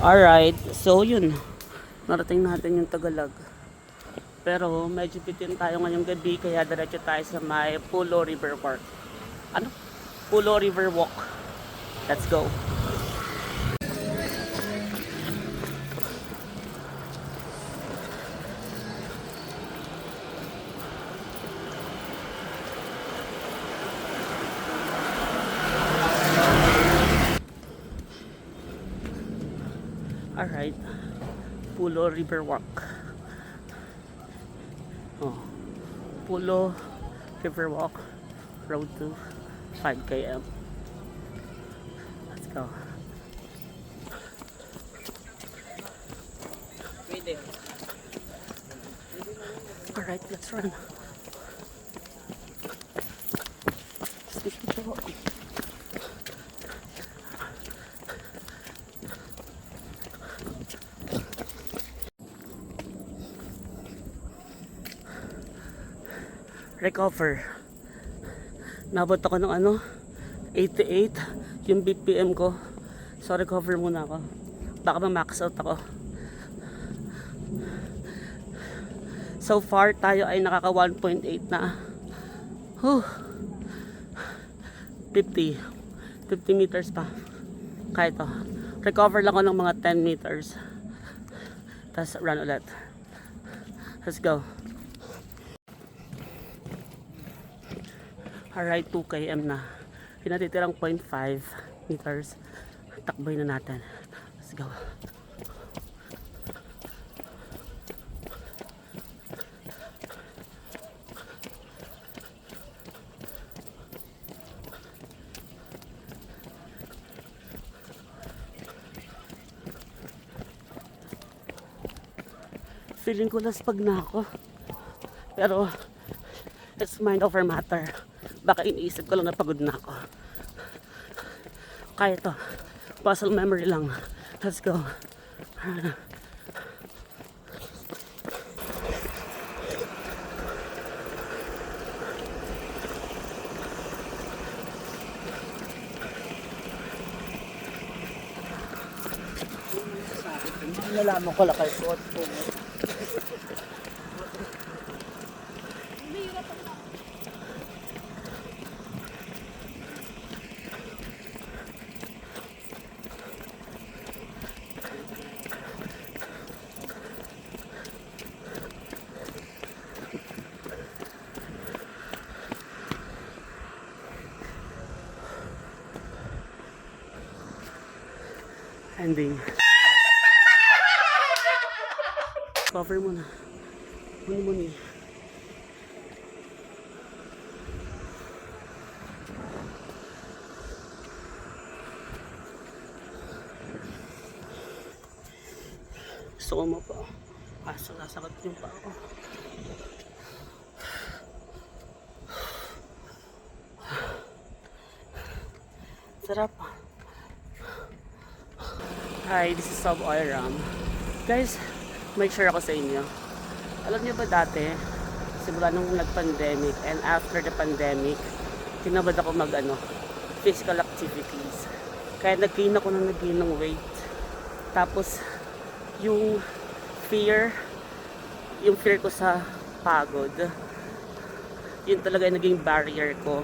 Alright, so yun. Narating natin yung Tagalog. Pero medyo bitin tayo ngayong gabi kaya diretso tayo sa may Pulo River Park. Ano? Pulo River Walk. Let's go. Alright. Pulo River Walk. Oh. Pulo River Walk. Road to 5 km. Let's go. Alright, let's run. Excuse me po. Recover. Nabot ako ng 88 yung BPM ko. So recover muna ako. Baka ma-max out ako. So far tayo ay nakaka 1.8 na. 50 meters pa. Kaya ito. Recover lang ako ng mga 10 meters. Tapos run ulit. Let's go. Alright, 2 km na. Pinatitirang 0.5 meters. Takboy na natin. Let's go. Feeling ko laspag na ako. Pero it's mind over matter. Baka iniisip ko lang na pagod na ako. Kaya to. Muscle memory lang. Let's go. Nalaman ko lang kay Suot po. Ending. Cover mo na. Muni. Gusto ko mo pa. Sasakit yung pa ako. Sarap. Hi, this is Sub Oiram. Guys, may share ako sa inyo. Alam niyo ba dati, simula nung nag-pandemic and after the pandemic, tinabad ako physical activities. Kaya nag-gain ako ng weight. Tapos, yung fear ko sa pagod, yun talaga yung naging barrier ko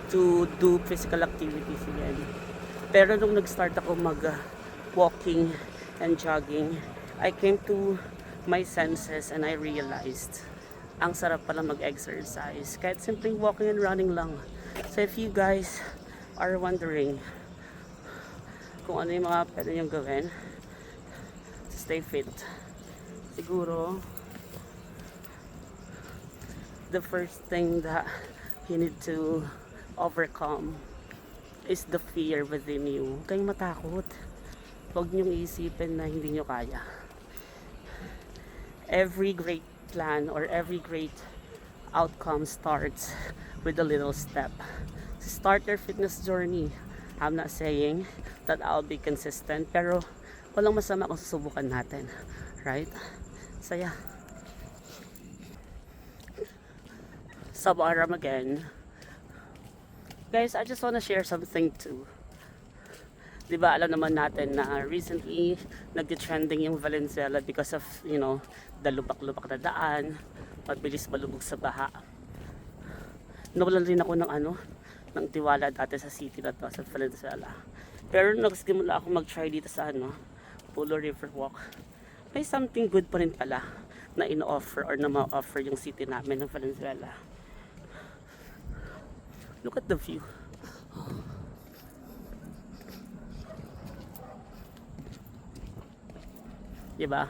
to do physical activities again. Pero nung nag-start ako walking and jogging, I came to my senses and I realized ang sarap pala mag-exercise kahit simpleng walking and running lang. So if you guys are wondering kung ano yung mga pwede nyo gawin to stay fit, siguro the first thing that you need to overcome is the fear within you. Huwag kayong matakot. Huwag niyong isipin na hindi niyo kaya. Every great plan or every great outcome starts with a little step. So start your fitness journey. I'm not saying that I'll be consistent, pero walang masama kung susubukan natin. Right? So yeah. Sub Aram again. Guys, I just want to share something too. Di ba alam naman natin na recently nag-trending yung Valenzuela because of, you know, the lubak-lubak na daan, mabilis malubog sa baha. Nawalan rin ako ng ng tiwala dati sa city na to, sa Valenzuela. Pero nagsimula ako mag-try dito sa Pulo River Walk. May something good pa rin pala na ino-offer or na ma-offer yung city namin ng Valenzuela. Look at the view. Diba?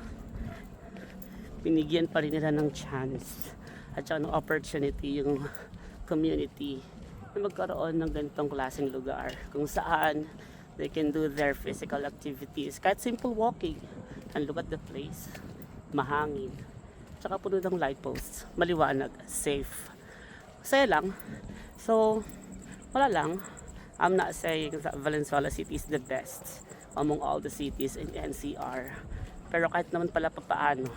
Binigyan pa rin nila ng chance at saka ng opportunity yung community na magkaroon ng ganitong klaseng lugar kung saan they can do their physical activities, kahit simple walking. And look at the place, mahangin, tsaka puno ng light posts, maliwanag, safe, masaya lang. So wala lang, I'm not saying that Valenzuela City is the best among all the cities in NCR, pero kahit naman pala papaano,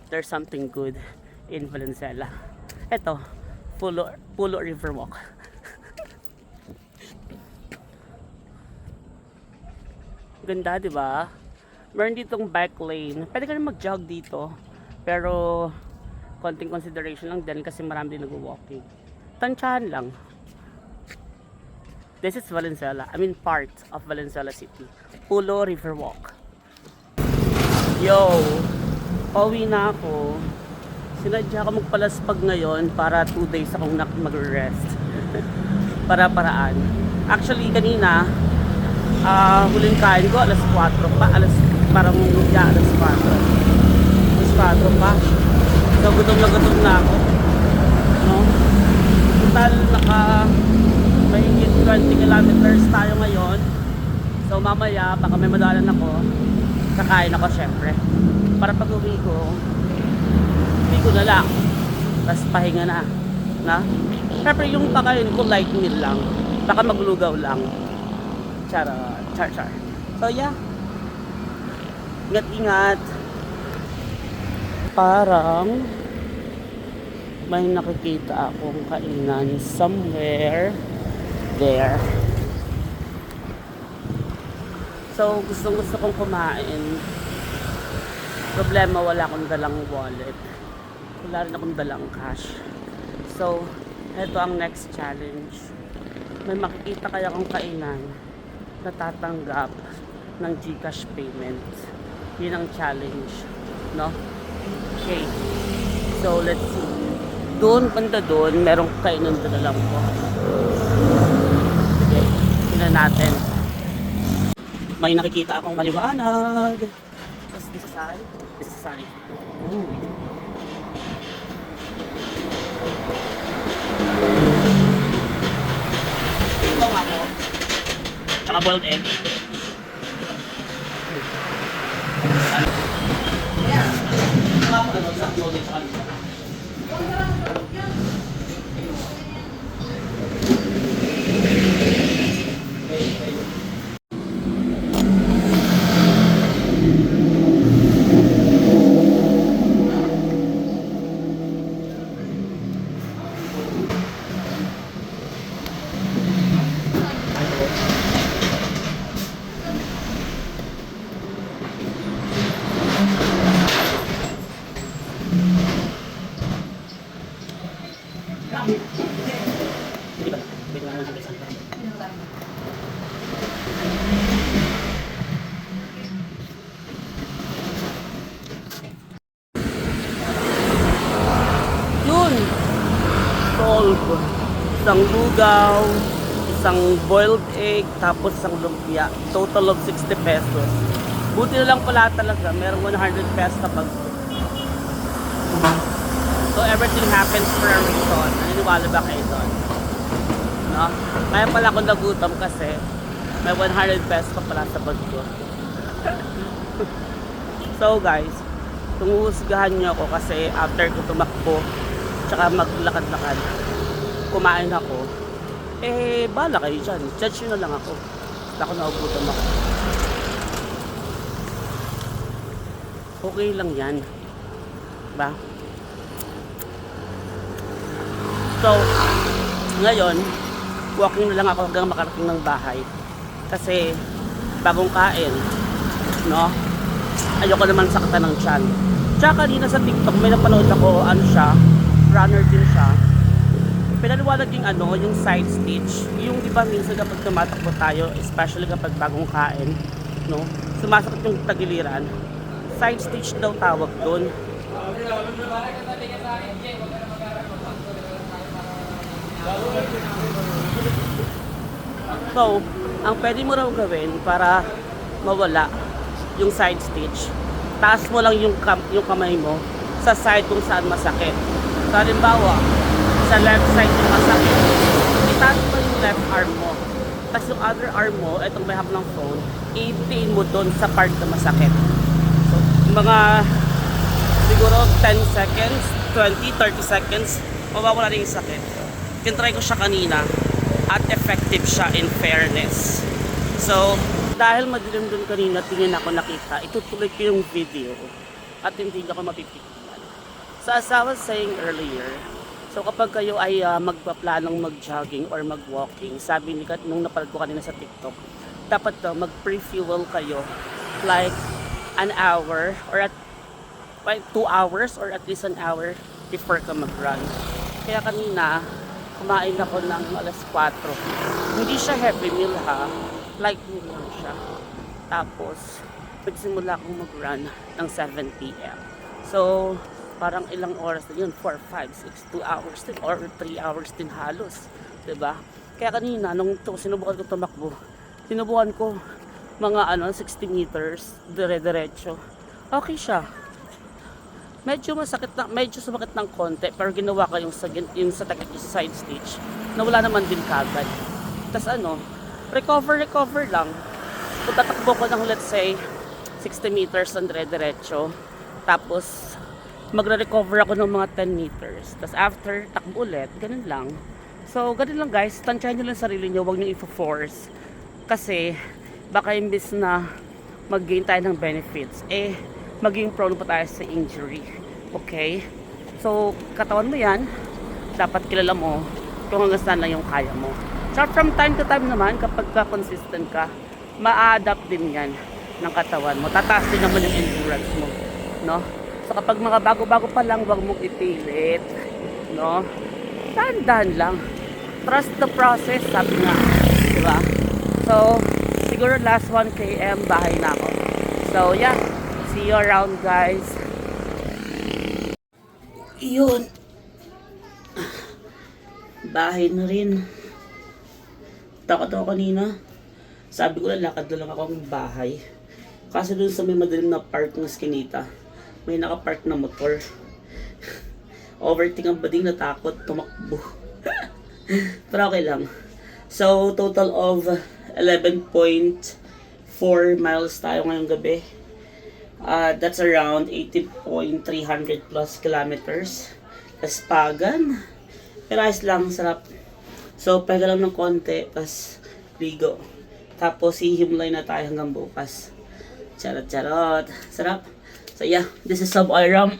there's something good in Valenzuela. Eto, Pulo River Walk. Ganda, di ba? Meron ditong bike lane. Pwede ka rin mag-jog dito. Pero konting consideration lang din kasi marami din nag-walking. Tansyahan lang. This is Valenzuela. I mean part of Valenzuela City. Pulo River Walk. Yo! Pauwi na ako. Sinadya ko magpalaspag ngayon para 2 days akong mag-rest. Para-paraan. Actually, kanina, huling kain ko, alas 4 pa. Alas 4. Alas 4 pa. So, gutom na ako. No? Total, mahigit 20 kilometers tayo ngayon. So, mamaya, baka may madalan ako. Kakain ako, syempre. Para pag uwi ko na lang. Tapos pahinga na. Syempre yung pakain ko light meal lang. Baka maglugaw lang. Char. So yeah. Ingat-ingat. Parang may nakikita akong kainan somewhere there. So gusto kong kumain. Problema, wala akong dalang wallet. Wala rin akong dalang cash. So, eto ang next challenge. May makikita kaya akong kainan na tatanggap ng GCash payment. Yun ang challenge. No? Okay. So, let's see. Banda doon, merong kainan na lang po. Okay. Tingnan natin. May nakikita akong maliwanag. This is side. Ooh. Ito nga po. Tsaka boiled egg. Sa clothing sa kanila. Yun! Solve. Isang lugaw, isang boiled egg, tapos isang lumpia. Total of 60 pesos. Buti na lang pala talaga, merong 100 pesos na bag. So everything happens for a reason. Naniniwala ba kayo doon? No? Kaya pala ako nagutom kasi may 100 pesos pa pala sa bag ko. So guys, kung uhusgahan nyo ako kasi after ko tumakbo tsaka maglakad-lakad, kumain ako, bala kayo dyan. Judge nyo na lang ako. Basta ako naugutom ako. Okay lang yan. Diba? So, ngayon, walking na lang ako hanggang makarating ng bahay. Kasi, bagong kain, no? Ayoko naman sakta ng tiyan. Tsaka kanina sa TikTok may napanood ako, ano siya, runner din siya. Pinaliwanag yung ano, yung side stitch. Yung iba minsan kapag tumatakbo tayo, especially kapag bagong kain, no? Sumasakit yung tagiliran. Side stitch daw tawag doon. So, ang pwede mo raw gawin para mawala yung side stitch, taas mo lang yung kamay mo sa side kung saan masakit. So, halimbawa, sa left side yung masakit, itaas mo yung left arm mo. Tapos yung other arm mo, itong may hawak ng phone, i-pin mo doon sa part na masakit. So, mga siguro 10 seconds, 20, 30 seconds, mawawala na yung sakit. Kintry ko siya kanina at effective siya in fairness. So, dahil madilim dun kanina, tingin ako nakita, itutuloy ko yung video at hindi ako mapipigilan. So, as I was saying earlier, so kapag kayo ay magpaplanong mag-jogging or mag-walking, sabi ni Kat, nung napalad ko kanina sa TikTok, dapat mag-pre-fuel kayo like an hour or at 2 hours or at least an hour before ka mag-run. Kaya kanina, kumain ako ng alas 4. Hindi siya heavy meal ha, light meal lang siya. Tapos, nagsimula akong mag-run ng 7 p.m. So, parang ilang oras na yun, 4, 5, 6, 2 hours din or 3 hours din halos, diba? Kaya kanina nung sinubukan ko tumakbo, sinubukan ko mga 60 meters dire-diretso, okay siya. Medyo sumakit ng konti, pero ginawa ko yung sa side stitch na wala naman din kagad. Tas recover lang. Kung tatakbo ko ng let's say 60 meters ng dire-diretso, tapos magre-recover ako ng mga 10 meters. Tapos after, takbo ulit. Ganun lang. So, ganun lang guys. Tansyahin nyo lang sarili nyo. Huwag nyo i-force. Kasi, baka imbis na mag-gain tayo ng benefits, maging prone pa tayo sa injury. Okay? So, katawan mo yan. Dapat kilala mo kung hanggang saan lang yung kaya mo. So, from time to time naman, kapag consistent ka, ma-adapt din yan ng katawan mo. Tataas din naman yung endurance mo. No? So kapag mga bago-bago pa lang, wag mong ipilit, no? Dahan-dahan lang. Trust the process, sabi nga, di ba? So, siguro last 1 km, bahay na ako. So, yeah. See you around, guys. Iyon. Bahay na rin. Takot ako kanina. Sabi ko lang, lakad na lang ako ng bahay. Kasi dun sa may madilim na park ng Skinita, may nakapark na motor. Overthink ang bading, natakot, tumakbo. Pero okay lang. So, total of 11.4 miles tayo ngayong gabi. That's around 18.300 plus kilometers. Kaspagan. Pero ayos lang, sarap. So, pahinga lang ng konti, tas ligo. Tapos, hihimlay na tayo hanggang bukas. Charot-charot. Sarap. So yeah, this is Sub Iram.